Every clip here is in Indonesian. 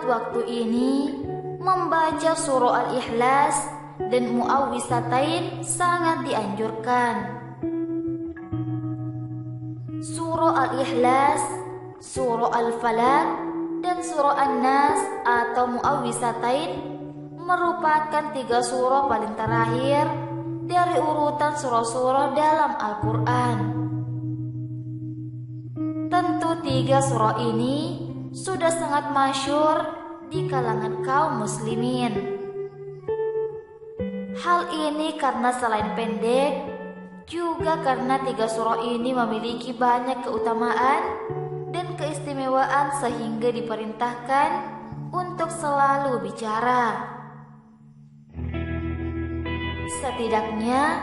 waktu ini membaca surah Al-Ikhlas dan Mu'awwisatain sangat dianjurkan. Surah Al-Ikhlas, surah Al-Falaq, dan surah An-Nas atau Mu'awwisatain merupakan 3 surah paling terakhir dari urutan surah-surah dalam Al-Quran. Tentu 3 surah ini sudah sangat masyhur di kalangan kaum muslimin. Hal ini karena selain pendek, juga karena 3 surah ini memiliki banyak keutamaan dan keistimewaan sehingga diperintahkan untuk selalu bicara. Setidaknya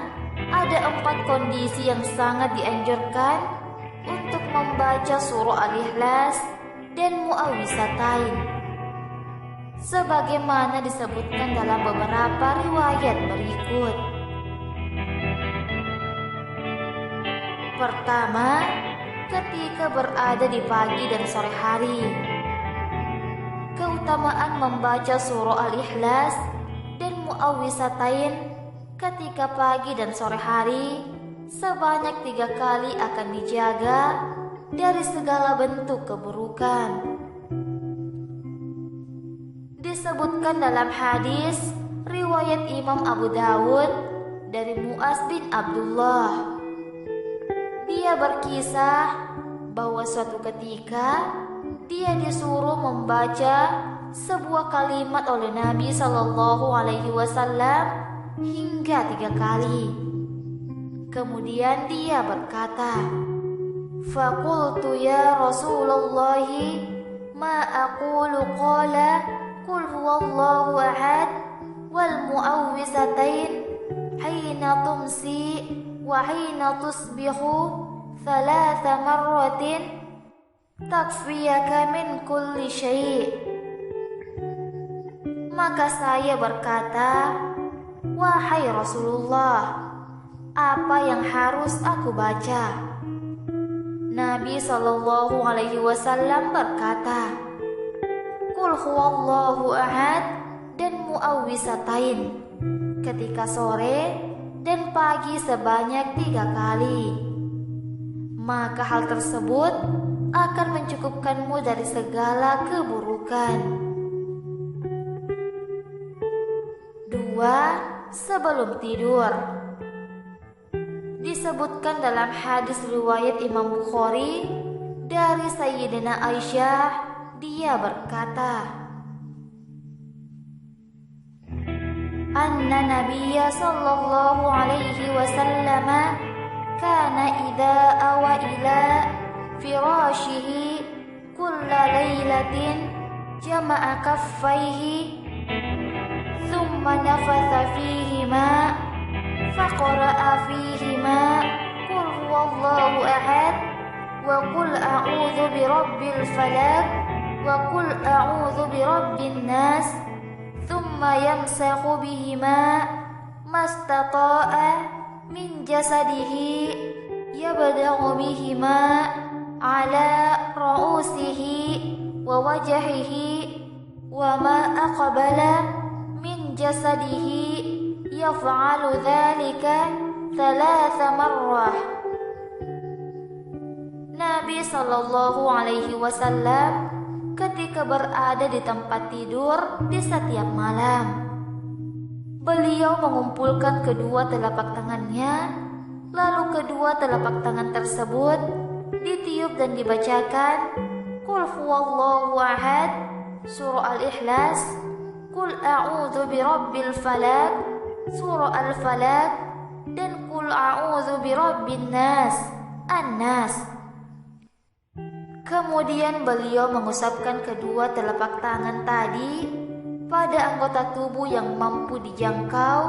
ada 4 kondisi yang sangat dianjurkan untuk membaca surah Al-Ikhlas dan Mu'awwisatain, sebagaimana disebutkan dalam beberapa riwayat berikut. Pertama, ketika berada di pagi dan sore hari. Keutamaan membaca surah Al-Ikhlas dan Mu'awwisatain ketika pagi dan sore hari sebanyak 3 kali akan dijaga dari segala bentuk keburukan. Disebutkan dalam hadis riwayat Imam Abu Dawud dari Mu'az bin Abdullah. Dia berkisah bahwa suatu ketika dia disuruh membaca sebuah kalimat oleh Nabi Shallallahu Alaihi Wasallam hingga 3 kali. Kemudian dia berkata, "Faqultu ya Rasulullah, ma aqulu qala qul huwallahu ahad wal mu'awwisatain hina tumsi wa hina tusbihu 3 marratin takfiyaka min kulli syai'." Maka saya berkata, "Wahai Rasulullah, apa yang harus aku baca?" Nabi Shallallahu Alaihi Wasallam berkata, "Qul huwallahu ahad dan Mu'awwisatain ketika sore dan pagi sebanyak 3 kali. Maka hal tersebut akan mencukupkanmu dari segala keburukan." 2. Sebelum tidur. Disebutkan dalam hadis riwayat Imam Bukhari dari Sayyidina Aisyah, dia berkata, "Anna Nabiyya sallallahu alaihi wasallam kana idza awa ila firashihi kulla lailatin jama'a kaffaihi thumma nafatha fihima faqara'a fihima qul huwallahu ahad wa qul a'udzu birabbil falaq wa qul a'udzu birabbin nas thumma yamsahu bihima mastata'a min jasadihi yabda'u bihima ala ra'usihi wa wajhihi wa ma aqbala min jasadihi yaf'alu dzalika 3 marrah." Nabi Shallallahu Alaihi Wasallam ketika berada di tempat tidur di setiap malam, beliau mengumpulkan kedua telapak tangannya, lalu kedua telapak tangan tersebut ditiup dan dibacakan Qul huwallahu ahad, surah Al-Ikhlas, Qul a'udzu birabbil falaq, surah Al-Falaq, dan Qul a'udzu birabbin nas, An-Nas. Kemudian beliau mengusapkan kedua telapak tangan tadi pada anggota tubuh yang mampu dijangkau,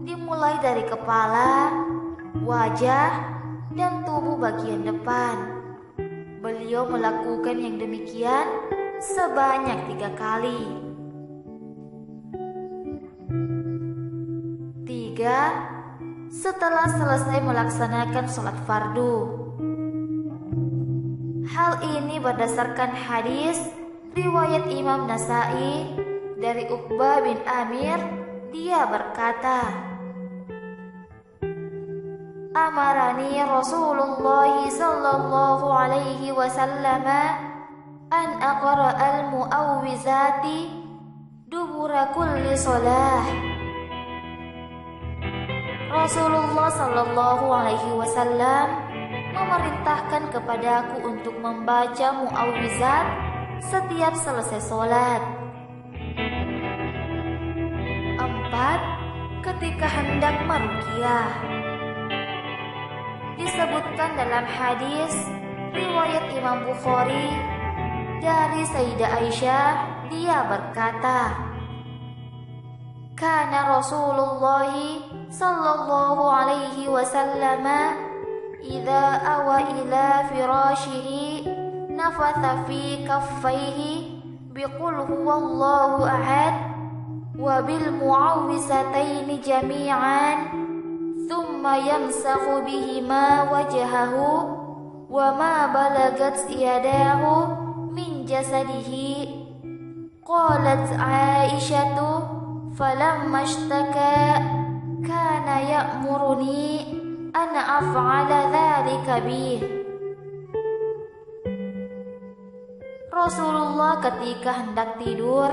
dimulai dari kepala, wajah, dan tubuh bagian depan. Beliau melakukan yang demikian sebanyak 3 kali. 3. Setelah selesai melaksanakan sholat fardu. Hal ini berdasarkan hadis Riwayat Imam Nasai dari Uqbah bin Amir, dia berkata, Amarani Rasulullah sallallahu alaihi wasallam an aqra al-mu'awwizati dubura kulli shalah. Rasulullah sallallahu alaihi wasallam memerintahkan kepadaku untuk membaca mu'awwizat setiap selesai sholat. 4. Ketika hendak meruqyah. Disebutkan dalam hadis riwayat Imam Bukhari dari Sayyidah Aisyah, dia berkata, Kana Rasulullah sallallahu alaihi wasallam idza awa ila firashihi nafatha fi kaffaihi biqul huwallahu ahad wa bil mu'awwizataini jami'an thumma yamsahu bihima wajhahu wa ma balagat yadahu min jasadihi. Qalat Aisyatu falamma ishtaka kana ya'muruni ana af'ala dhalika bih. Rasulullah ketika hendak tidur,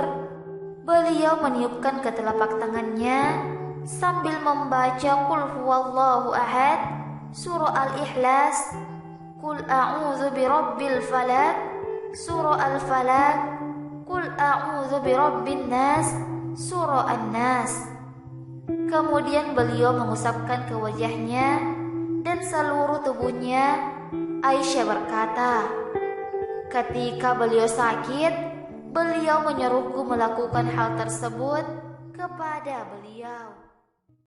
beliau meniupkan ke telapak tangannya sambil membaca Qul huwallahu ahad, surah Al-Ikhlas, Qul a'udzu birabbil falaq, surah Al-Falaq, Qul a'udzu birabbin nas, surah An-Nas. Kemudian beliau mengusapkan ke wajahnya dan seluruh tubuhnya. Aisyah berkata, ketika beliau sakit, beliau menyuruhku melakukan hal tersebut kepada beliau.